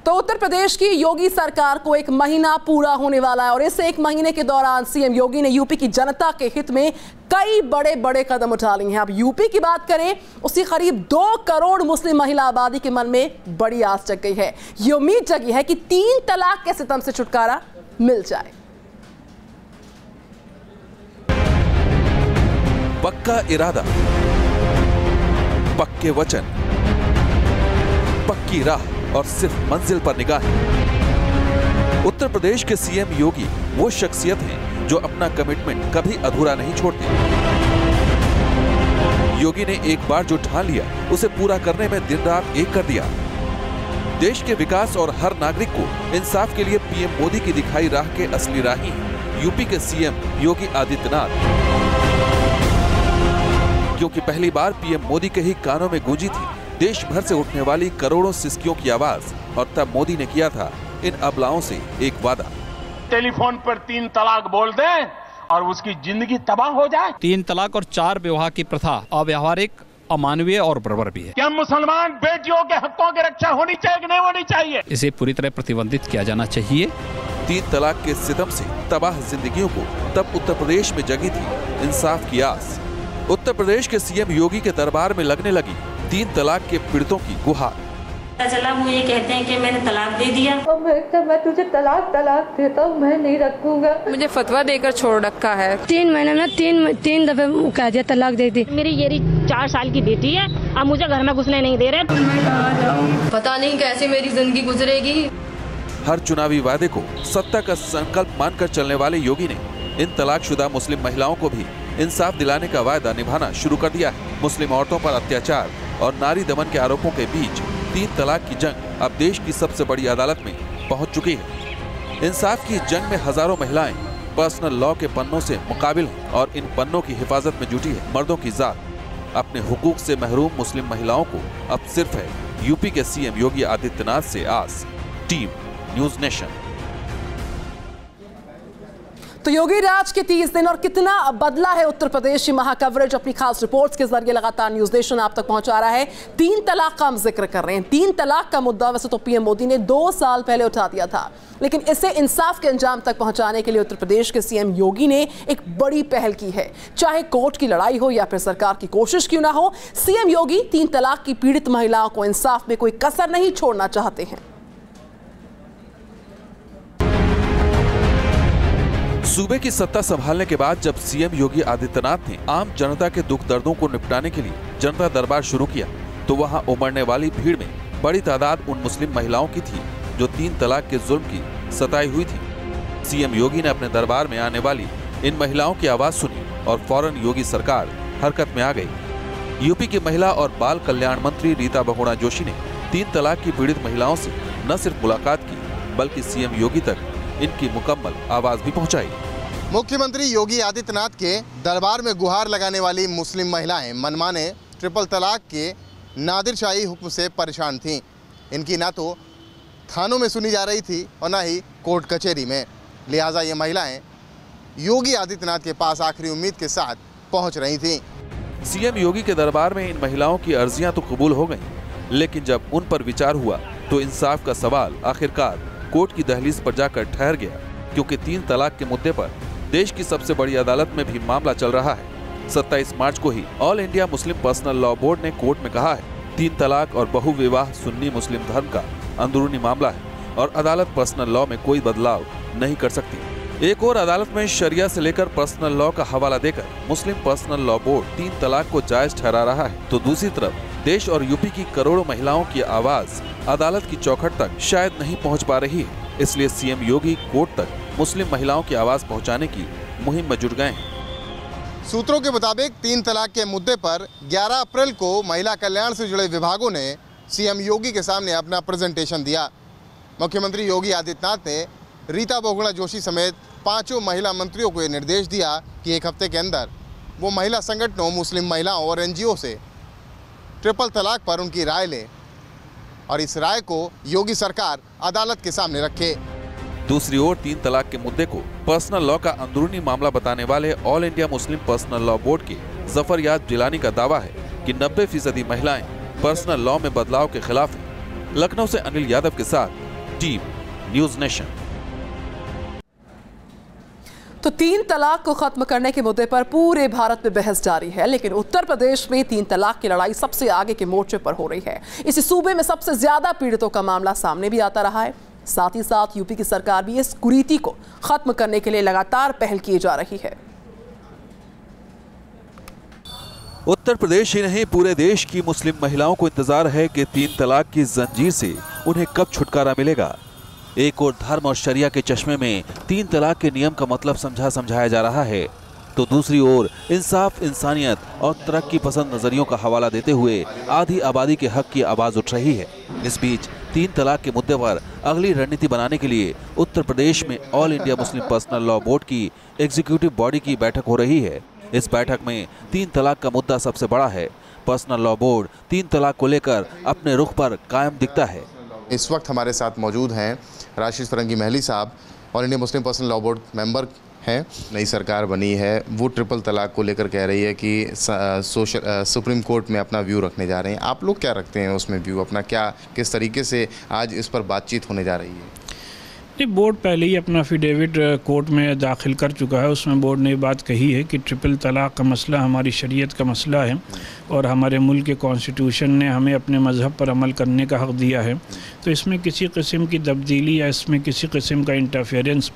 तो उत्तर प्रदेश की योगी सरकार को 1 महीना पूरा होने वाला है और इस 1 महीने के दौरान सीएम योगी ने यूपी की जनता के हित में कई बड़े बड़े कदम उठा लिए हैं। अब यूपी की बात करें, उसकी करीब 2 करोड़ मुस्लिम महिला आबादी के मन में बड़ी आस जग गई है। ये उम्मीद जगी है कि 3 तलाक के सितम से छुटकारा मिल जाए। पक्का इरादा, पक्के वचन, पक्की राह और सिर्फ मंजिल पर निगाह। उत्तर प्रदेश के सीएम योगी वो शख्सियत हैं जो अपना कमिटमेंट कभी अधूरा नहीं छोड़ते। योगी ने एक बार जो ठान लिया उसे पूरा करने में दिन रात एक कर दिया। देश के विकास और हर नागरिक को इंसाफ के लिए पीएम मोदी की दिखाई राह के असली राही हैं यूपी के सीएम योगी आदित्यनाथ। क्योंकि पहली बार पीएम मोदी के ही कानों में गूंजी थी देश भर से उठने वाली करोड़ों सिसकियों की आवाज, और तब मोदी ने किया था इन अबलाओं से एक वादा। टेलीफोन पर 3 तलाक बोल दे और उसकी जिंदगी तबाह हो जाए। 3 तलाक और 4 विवाह की प्रथा अव्यावहारिक, अमानवीय और बर्बर भी है। क्या मुसलमान बेटियों के हकों की रक्षा होनी चाहिए कि नहीं होनी चाहिए? इसे पूरी तरह प्रतिबंधित किया जाना चाहिए। 3 तलाक के सितम से तबाह जिंदगियों को तब उत्तर प्रदेश में जगी थी इंसाफ की आस। उत्तर प्रदेश के सीएम योगी के दरबार में लगने लगी 3 तलाक के पीड़ितों की गुहार। चला वो ये कहते हैं कि मैंने तलाक दे दिया और मैं तुझे तलाक देता हूँ, मैं नहीं रखूंगा। मुझे फतवा देकर छोड़ रखा है। 3 महीने में 3 दफे कह दिया तलाक दे दी। मेरी ये 4 साल की बेटी है, अब मुझे घर में घुसने नहीं दे रहे। मैं कहाँ जाऊँ? पता नहीं कैसे मेरी जिंदगी गुजरेगी। हर चुनावी वादे को सत्ता का संकल्प मानकर चलने वाले योगी ने इन तलाकशुदा मुस्लिम महिलाओं को भी इंसाफ दिलाने का वायदा निभाना शुरू कर दिया है। मुस्लिम औरतों पर अत्याचार और नारी दमन के आरोपों के बीच 3 तलाक की जंग अब देश की सबसे बड़ी अदालत में पहुंच चुकी है। इंसाफ की जंग में हजारों महिलाएं पर्सनल लॉ के पन्नों से मुकाबिल हैं और इन पन्नों की हिफाजत में जुटी है मर्दों की जात। अपने हुकूक से महरूम मुस्लिम महिलाओं को अब सिर्फ है यूपी के सीएम योगी आदित्यनाथ से आस। Team news nation. तो योगी राज के 30 दिन और कितना बदला है उत्तर प्रदेश की महाकवरेज अपनी खास रिपोर्ट्स के जरिए लगातार न्यूज नेशन आप तक पहुंचा रहा है। 3 तलाक का हम जिक्र कर रहे हैं। 3 तलाक का मुद्दा वैसे तो पीएम मोदी ने 2 साल पहले उठा दिया था, लेकिन इसे इंसाफ के अंजाम तक पहुंचाने के लिए उत्तर प्रदेश के सीएम योगी ने एक बड़ी पहल की है। चाहे कोर्ट की लड़ाई हो या फिर सरकार की कोशिश क्यों ना हो, सीएम योगी 3 तलाक की पीड़ित महिलाओं को इंसाफ में कोई कसर नहीं छोड़ना चाहते हैं। सूबे की सत्ता संभालने के बाद जब सीएम योगी आदित्यनाथ ने आम जनता के दुख दर्दों को निपटाने के लिए जनता दरबार शुरू किया, तो वहां उमड़ने वाली भीड़ में बड़ी तादाद उन मुस्लिम महिलाओं की थी जो 3 तलाक के जुल्म की सताई हुई थी। सीएम योगी ने अपने दरबार में आने वाली इन महिलाओं की आवाज सुनी और फौरन योगी सरकार हरकत में आ गई। यूपी की महिला और बाल कल्याण मंत्री रीता बहुगुणा जोशी ने 3 तलाक की पीड़ित महिलाओं से न सिर्फ मुलाकात की बल्कि सीएम योगी तक इनकी मुकम्मल आवाज भी पहुंचाई। मुख्यमंत्री योगी आदित्यनाथ के दरबार में गुहार लगाने वाली मुस्लिम महिलाएं मनमाने ट्रिपल तलाक के नादिरशाही हुक्म से परेशान थीं। इनकी ना तो थानों में सुनी जा रही थी और ना ही कोर्ट कचहरी में। लिहाजा ये महिलाएं योगी आदित्यनाथ के पास आखिरी उम्मीद के साथ पहुंच रही थीं। सीएम योगी के दरबार में इन महिलाओं की अर्जियां तो कबूल हो गईं, लेकिन जब उन पर विचार हुआ तो इंसाफ का सवाल आखिरकार कोर्ट की दहलीज पर जाकर ठहर गया, क्योंकि 3 तलाक के मुद्दे पर देश की सबसे बड़ी अदालत में भी मामला चल रहा है। 27 मार्च को ही All India Muslim Personal Law Board ने कोर्ट में कहा है 3 तलाक और बहुविवाह सुन्नी मुस्लिम धर्म का अंदरूनी मामला है और अदालत पर्सनल लॉ में कोई बदलाव नहीं कर सकती। एक और अदालत में शरिया से लेकर पर्सनल लॉ का हवाला देकर मुस्लिम पर्सनल लॉ बोर्ड 3 तलाक को जायज ठहरा रहा है, तो दूसरी तरफ देश और यूपी की करोड़ों महिलाओं की आवाज अदालत की चौखट तक शायद नहीं पहुंच पा रही है। इसलिए सीएम योगी कोर्ट तक मुस्लिम महिलाओं की आवाज पहुंचाने की मुहिम में जुट गए हैं। सूत्रों के मुताबिक 3 तलाक के मुद्दे पर 11 अप्रैल को महिला कल्याण से जुड़े विभागों ने सीएम योगी के सामने अपना प्रेजेंटेशन दिया। मुख्यमंत्री योगी आदित्यनाथ ने रीता बहुगुणा जोशी समेत 5 महिला मंत्रियों को ये निर्देश दिया कि 1 हफ्ते के अंदर वो महिला संगठनों, मुस्लिम महिलाओं और एनजीओ से ट्रिपल तलाक पर उनकी राय ले और इस राय को योगी सरकार अदालत के सामने रखे। दूसरी ओर 3 तलाक के मुद्दे को पर्सनल लॉ का अंदरूनी मामला बताने वाले all India Muslim Personal Law board के जफर याद जिलानी का दावा है कि 90% महिलाएं पर्सनल लॉ में बदलाव के खिलाफ हैं। लखनऊ से अनिल यादव के साथ टीम, न्यूज नेशन। तो 3 तलाक को खत्म करने के मुद्दे पर पूरे भारत में बहस जारी है, लेकिन उत्तर प्रदेश में 3 तलाक की लड़ाई सबसे आगे के मोर्चे पर हो रही है। इसी सूबे में सबसे ज्यादा पीड़ितों का मामला सामने भी आता रहा है। साथ ही साथ यूपी की सरकार भी इस कुरीति को खत्म करने के लिए लगातार पहल की जा रही है। उत्तर प्रदेश ही नहीं, पूरे देश की मुस्लिम महिलाओं को इंतजार है कि 3 तलाक की जंजीर से उन्हें कब छुटकारा मिलेगा। एक और धर्म और शरिया के चश्मे में 3 तलाक के नियम का मतलब समझाया जा रहा है, तो दूसरी ओर इंसाफ, इंसानियत और तरक्की पसंद नजरियों का हवाला देते हुए आधी आबादी के हक की आवाज उठ रही है। इस बीच 3 तलाक के मुद्दे पर अगली रणनीति बनाने के लिए उत्तर प्रदेश में all India Muslim Personal Law board की एग्जीक्यूटिव बॉडी की बैठक हो रही है। इस बैठक में 3 तलाक का मुद्दा सबसे बड़ा है। पर्सनल लॉ बोर्ड 3 तलाक को लेकर अपने रुख पर कायम दिखता है। इस वक्त हमारे साथ मौजूद हैं राशिद फरंगी महली साहब, all India Muslim Personal Law board member हैं। नई सरकार बनी है, वो ट्रिपल तलाक को लेकर कह रही है कि सुप्रीम कोर्ट में अपना व्यू रखने जा रहे हैं। आप लोग क्या रखते हैं उसमें व्यू अपना, क्या किस तरीके से आज इस पर बातचीत होने जा रही है? बोर्ड पहले ही अपना एफिडेविट कोर्ट में दाखिल कर चुका है। उसमें बोर्ड ने ये बात कही है कि ट्रिपल तलाक का मसला हमारी शरीयत का मसला है और हमारे मुल्क के कॉन्स्टिट्यूशन ने हमें अपने मज़हब पर अमल करने का हक़ दिया है। तो इसमें किसी किस्म की तब्दीली या इसमें किसी किस्म का interference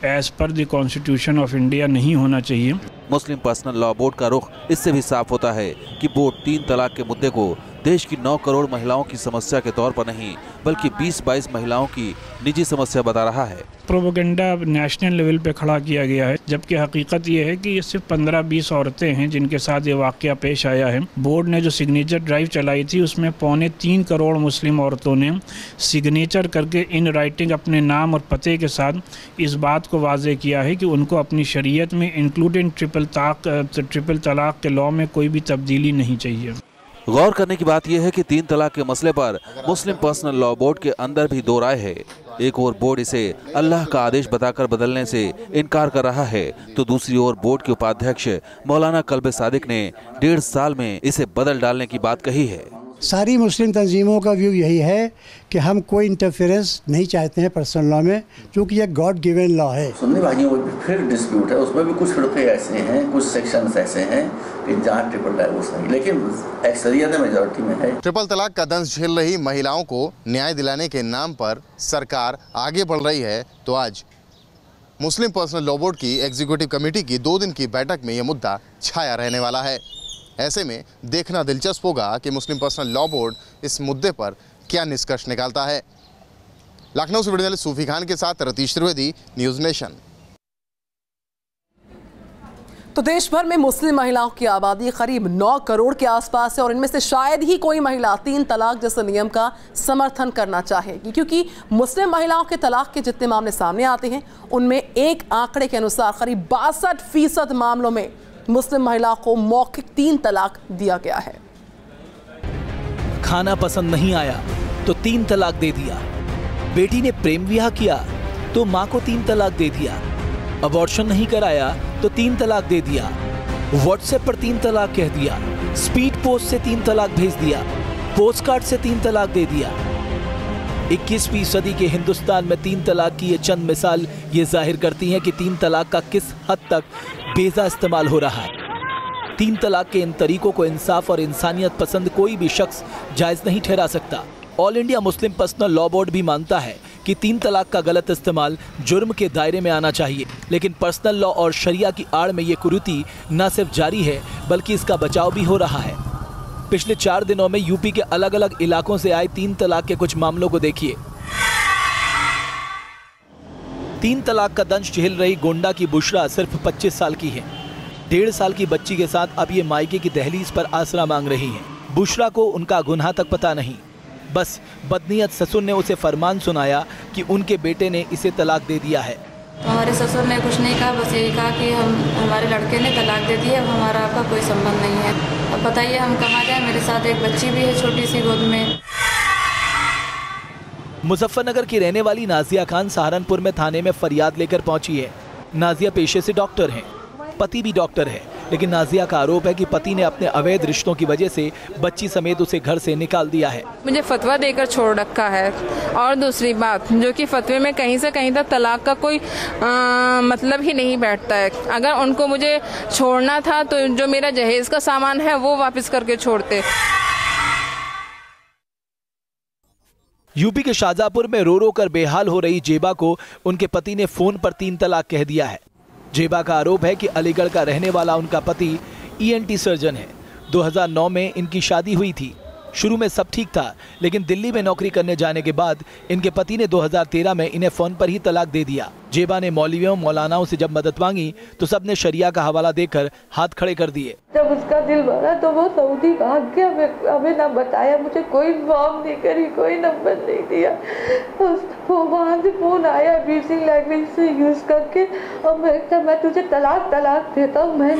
as per the constitution of India नहीं होना चाहिए। मुस्लिम पर्सनल लॉ बोर्ड का रुख इससे भी साफ होता है कि बोर्ड 3 तलाक के मुद्दे को देश की 9 करोड़ महिलाओं की समस्या के तौर पर नहीं, बल्कि 20-22 महिलाओं की निजी समस्या बता रहा है। प्रोपेगेंडा नेशनल लेवल पे खड़ा किया गया है, जबकि हकीकत ये है कि ये सिर्फ 15-20 औरतें हैं जिनके साथ ये वाक़या पेश आया है। बोर्ड ने जो सिग्नेचर ड्राइव चलाई थी उसमें 3.25 करोड़ मुस्लिम औरतों ने सिग्नेचर करके इन राइटिंग अपने नाम और पते के साथ इस बात को वाज़ेह किया है कि उनको अपनी शरीयत में इंक्लूडिंग ट्रिपल तलाक के लॉ में कोई भी तब्दीली नहीं चाहिए। गौर करने की बात यह है कि 3 तलाक के मसले पर मुस्लिम पर्सनल लॉ बोर्ड के अंदर भी 2 राय है। एक और बोर्ड इसे अल्लाह का आदेश बताकर बदलने से इनकार कर रहा है, तो दूसरी ओर बोर्ड के उपाध्यक्ष मौलाना कल्बे सादिक ने 1.5 साल में इसे बदल डालने की बात कही है। सारी मुस्लिम तंजीमों का व्यू यही है कि हम कोई इंटरफेरेंस नहीं चाहते हैं पर्सनल लॉ में, क्योंकि ये गॉड गिवन लॉ है। सुन्नी भाइयों में फिर डिस्प्यूट है, उसमें भी कुछ फिरके ऐसे हैं, कुछ सेक्शंस ऐसे हैं कि जहाँ ट्रिपल डाइवोर्स नहीं, लेकिन एक्सरियत मेजॉरिटी में है। ट्रिपल तलाक का दंश झेल रही महिलाओं को न्याय दिलाने के नाम पर सरकार आगे बढ़ रही है, तो आज मुस्लिम पर्सनल लॉ बोर्ड की एग्जीक्यूटिव कमेटी की 2 दिन की बैठक में यह मुद्दा छाया रहने वाला है। ऐसे में देखना दिलचस्प होगा कि मुस्लिम पर्सनल लॉ बोर्ड इस मुद्दे पर क्या निष्कर्ष निकालता है। लखनऊ से वीडियो जर्नलिस्ट सूफी खान के साथ रतीश त्रिवेदी, न्यूज नेशन। तो देश भर में मुस्लिम महिलाओं की आबादी करीब 9 करोड़ के आसपास है और इनमें से शायद ही कोई महिला 3 तलाक जैसे नियम का समर्थन करना चाहेगी, क्योंकि मुस्लिम महिलाओं के तलाक के जितने मामले सामने आते हैं उनमें एक आंकड़े के अनुसार करीब 62% मामलों में मुस्लिम महिलाओं को मौखिक 3 तलाक दिया गया है। खाना पसंद नहीं आया तो 3 तलाक दे दिया, बेटी ने प्रेम विवाह किया तो मां को 3 तलाक दे दिया, अबॉर्शन नहीं कराया तो 3 तलाक दे दिया, व्हाट्सएप पर 3 तलाक कह दिया, स्पीड पोस्ट से 3 तलाक भेज दिया, पोस्ट कार्ड से 3 तलाक दे दिया। 21वीं सदी के हिंदुस्तान में 3 तलाक की ये चंद मिसाल ये जाहिर करती हैं कि 3 तलाक का किस हद तक बेजा इस्तेमाल हो रहा है। 3 तलाक के इन तरीकों को इंसाफ और इंसानियत पसंद कोई भी शख्स जायज़ नहीं ठहरा सकता। All India Muslim Personal Law board भी मानता है कि 3 तलाक का गलत इस्तेमाल जुर्म के दायरे में आना चाहिए, लेकिन पर्सनल लॉ और शरिया की आड़ में ये कुरीति न सिर्फ जारी है बल्कि इसका बचाव भी हो रहा है। पिछले 4 दिनों में यूपी के अलग अलग इलाकों से आए 3 तलाक के कुछ मामलों को देखिए। 3 तलाक का दंश झेल रही गोंडा की बुशरा सिर्फ 25 साल की है। 1.5 साल की बच्ची के साथ अब ये मायके की दहलीज पर आसरा मांग रही है। बुशरा को उनका गुनाह तक पता नहीं, बस बदनीयत ससुर ने उसे फरमान सुनाया कि उनके बेटे ने इसे तलाक दे दिया है। हमारे ससुर ने कुछ नहीं कहा, बस यही कहा कि हमारे लड़के ने तलाक दे दी है, अब हमारा आपका कोई संबंध नहीं है। अब बताइए हम कहाँ जाएं, मेरे साथ एक बच्ची भी है छोटी सी गोद में। मुजफ्फरनगर की रहने वाली नाजिया खान सहारनपुर में थाने में फरियाद लेकर पहुंची है। नाजिया पेशे से डॉक्टर हैं, पति भी डॉक्टर है, लेकिन नाजिया का आरोप है कि पति ने अपने अवैध रिश्तों की वजह से बच्ची समेत उसे घर से निकाल दिया है। मुझे फतवा देकर छोड़ रखा है, और दूसरी बात जो कि फतवे में कहीं से कहीं तक तलाक का कोई मतलब ही नहीं बैठता है। अगर उनको मुझे छोड़ना था तो जो मेरा जहेज का सामान है वो वापस करके छोड़ते। यूपी के शाहजहांपुर में रो रो कर बेहाल हो रही जेबा को उनके पति ने फोन पर 3 तलाक कह दिया है। जेबा का आरोप है कि अलीगढ़ का रहने वाला उनका पति ENT सर्जन है। 2009 में इनकी शादी हुई थी। शुरू में सब ठीक था, लेकिन दिल्ली में नौकरी करने जाने के बाद इनके पति ने 2013 में इन्हें फोन पर ही तलाक दे दिया। जेबा ने मौलवियों मौलानाओं से जब मदद मांगी तो सबने शरिया का हवाला देकर हाथ खड़े कर दिए। जब उसका दिल भरा तो वो सऊदी भाग गया, हमें ना बताया, मुझे कोई इन्फॉर्म नहीं करी, कोई नंबर नहीं दिया। वो वहाँ से फोन आया अब्यूजिंग लैंग्वेज से यूज करके, और मैं तुझे तलाक देता हूँ। मैं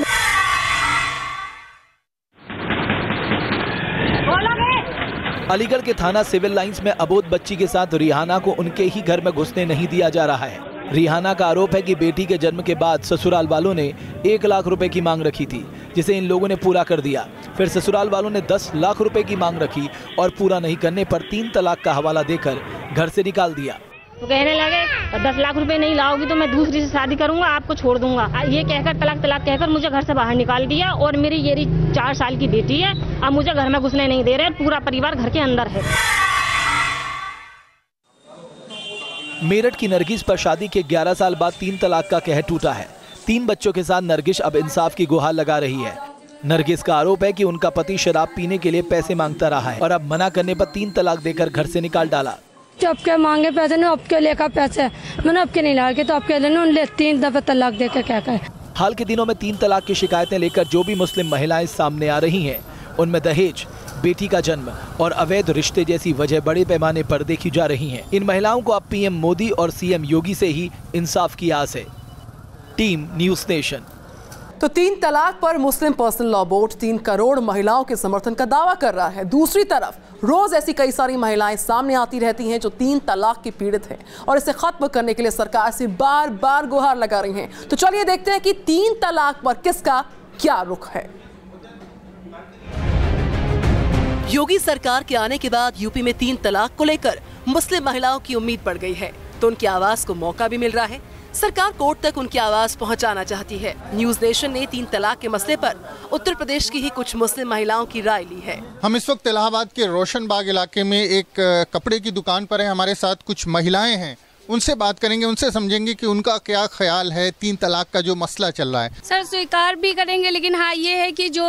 अलीगढ़ के थाना सिविल लाइंस में अबोध बच्ची के साथ रिहाना को उनके ही घर में घुसने नहीं दिया जा रहा है। रिहाना का आरोप है कि बेटी के जन्म के बाद ससुराल वालों ने 1 लाख रुपए की मांग रखी थी, जिसे इन लोगों ने पूरा कर दिया। फिर ससुराल वालों ने 10 लाख रुपए की मांग रखी और पूरा नहीं करने पर 3 तलाक का हवाला देकर घर से निकाल दिया। तो कहने लगे 10 लाख रुपए नहीं लाओगी तो मैं दूसरी से शादी करूंगा, आपको छोड़ दूंगा। ये कहकर तलाक कहकर मुझे घर से बाहर निकाल दिया। और मेरी ये 4 साल की बेटी है, अब मुझे घर में घुसने नहीं दे रहे। पूरा परिवार घर के अंदर है। मेरठ की नरगिस पर शादी के 11 साल बाद 3 तलाक का कहर टूटा है। 3 बच्चों के साथ नरगिस अब इंसाफ की गुहार लगा रही है। नरगिस का आरोप है कि उनका पति शराब पीने के लिए पैसे मांगता रहा है और अब मना करने पर 3 तलाक देकर घर से निकाल डाला। अब के मांगे पैसे ने, अब के लेकर पैसे मैंने अब के नहीं ला के, तो अब के लेने 3 दफे तलाक देकर क्या करें। हाल के दिनों में 3 तलाक की शिकायतें लेकर जो भी मुस्लिम महिलाएं सामने आ रही हैं, उनमें दहेज, बेटी का जन्म और अवैध रिश्ते जैसी वजह बड़े पैमाने पर देखी जा रही हैं। इन महिलाओं को अब PM मोदी और CM योगी से ही इंसाफ की आस है। Team news nation. तो 3 तलाक पर मुस्लिम पर्सनल लॉ बोर्ड 3 करोड़ महिलाओं के समर्थन का दावा कर रहा है। दूसरी तरफ रोज ऐसी कई सारी महिलाएं सामने आती रहती हैं जो 3 तलाक की पीड़ित हैं और इसे खत्म करने के लिए सरकार से बार बार गुहार लगा रही हैं। तो चलिए देखते हैं कि 3 तलाक पर किसका क्या रुख है। योगी सरकार के आने के बाद यूपी में 3 तलाक को लेकर मुस्लिम महिलाओं की उम्मीद बढ़ गई है, तो उनकी आवाज को मौका भी मिल रहा है। सरकार कोर्ट तक उनकी आवाज पहुंचाना चाहती है। न्यूज़ नेशन ने 3 तलाक के मसले पर उत्तर प्रदेश की ही कुछ मुस्लिम महिलाओं की राय ली है। हम इस वक्त इलाहाबाद के रोशनबाग इलाके में एक कपड़े की दुकान पर है। हमारे साथ कुछ महिलाएं हैं, उनसे बात करेंगे, उनसे समझेंगे कि उनका क्या ख्याल है 3 तलाक का जो मसला चल रहा है। सर स्वीकार भी करेंगे, लेकिन हाँ ये है कि जो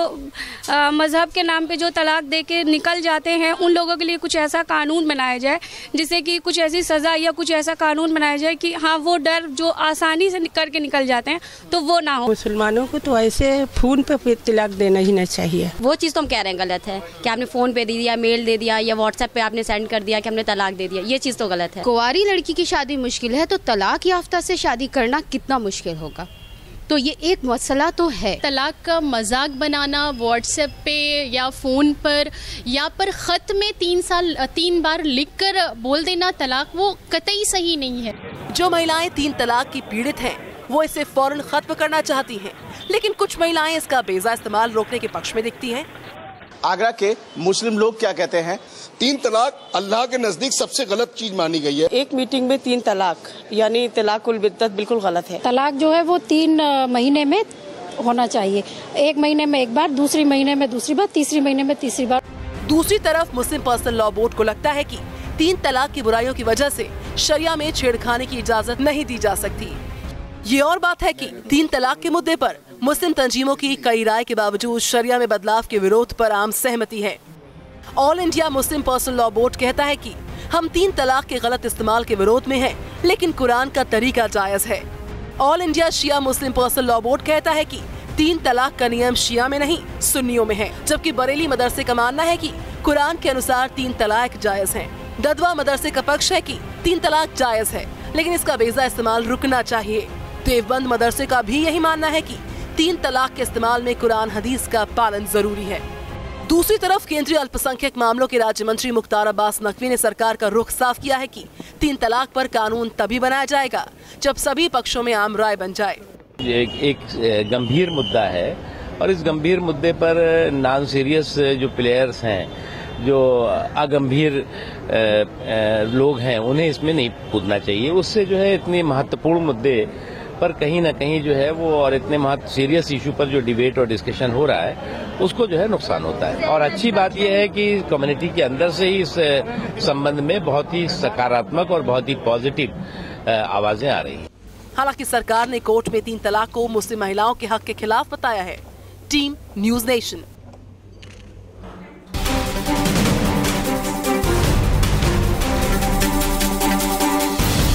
मजहब के नाम पे जो तलाक दे के निकल जाते हैं, उन लोगों के लिए कुछ ऐसा कानून बनाया जाए जिससे कि कुछ ऐसी सज़ा या कुछ ऐसा कानून बनाया जाए कि हाँ वो डर जो आसानी से करके निकल जाते हैं तो वो ना हो। मुसलमानों को तो ऐसे फ़ोन पे तलाक देना ही नहीं चाहिए। वो चीज़ तो हम कह रहे हैं गलत है कि आपने फ़ोन पे दे दिया, मेल दे दिया या व्हाट्सएप पे आपने सेंड कर दिया कि हमने तलाक दे दिया, ये चीज़ तो गलत है। कुंवारी लड़की की शादी मुश्किल है तो तलाक याफ्ता से शादी करना कितना मुश्किल होगा। तो ये एक मसला तो है। तलाक का मजाक बनाना व्हाट्सएप पे या फ़ोन पर या पर ख़त में 3 बार लिखकर बोल देना तलाक, वो कतई सही नहीं है। जो महिलाएं 3 तलाक की पीड़ित हैं, वो इसे फौरन खत्म करना चाहती हैं, लेकिन कुछ महिलाएं इसका बेजा इस्तेमाल रोकने के पक्ष में दिखती हैं। आगरा के मुस्लिम लोग क्या कहते हैं? 3 तलाक अल्लाह के नजदीक सबसे गलत चीज मानी गई है। एक मीटिंग में 3 तलाक यानी तलाकुल बिद्दत बिल्कुल गलत है। तलाक जो है वो 3 महीने में होना चाहिए। 1 महीने में 1 बार, दूसरी महीने में दूसरी बार, तीसरी महीने में तीसरी बार। दूसरी तरफ मुस्लिम पर्सनल लॉ बोर्ड को लगता है कि 3 तलाक की बुराइयों की वजह से शरिया में छेड़खानी की इजाजत नहीं दी जा सकती। ये और बात है कि 3 तलाक के मुद्दे पर मुस्लिम तंजीमों की कई राय के बावजूद शरिया में बदलाव के विरोध पर आम सहमति है। All India Muslim Personal Law board कहता है कि हम 3 तलाक के गलत इस्तेमाल के विरोध में हैं, लेकिन कुरान का तरीका जायज है। ऑल इंडिया शिया मुस्लिम पर्सनल लॉ बोर्ड कहता है कि 3 तलाक का नियम शिया में नहीं सुन्नियों में है, जबकि बरेली मदरसे का मानना है कि कुरान के अनुसार 3 तलाक जायज है। ददवा मदरसे का पक्ष है कि 3 तलाक जायज है, लेकिन इसका बेजा इस्तेमाल रुकना चाहिए। देवबंद मदरसे का भी यही मानना है कि 3 तलाक के इस्तेमाल में कुरान हदीस का पालन जरूरी है। दूसरी तरफ केंद्रीय अल्पसंख्यक मामलों के राज्य मंत्री मुख्तार अब्बास नकवी ने सरकार का रुख साफ किया है कि 3 तलाक पर कानून तभी बनाया जाएगा जब सभी पक्षों में आम राय बन जाए। एक गंभीर मुद्दा है और इस गंभीर मुद्दे पर नॉन सीरियस जो प्लेयर्स हैं, जो अगंभीर लोग हैं, उन्हें इसमें नहीं कूदना चाहिए। उससे जो है इतने महत्वपूर्ण मुद्दे पर कहीं ना कहीं जो है वो, और इतने सीरियस इशू पर जो डिबेट और डिस्कशन हो रहा है, उसको जो है नुकसान होता है। और अच्छी बात यह है कि कम्युनिटी के अंदर से ही इस संबंध में बहुत ही सकारात्मक और बहुत ही पॉजिटिव आवाजें आ रही हैं। हालांकि सरकार ने कोर्ट में 3 तलाक को मुस्लिम महिलाओं के हक के खिलाफ बताया है। Team news nation.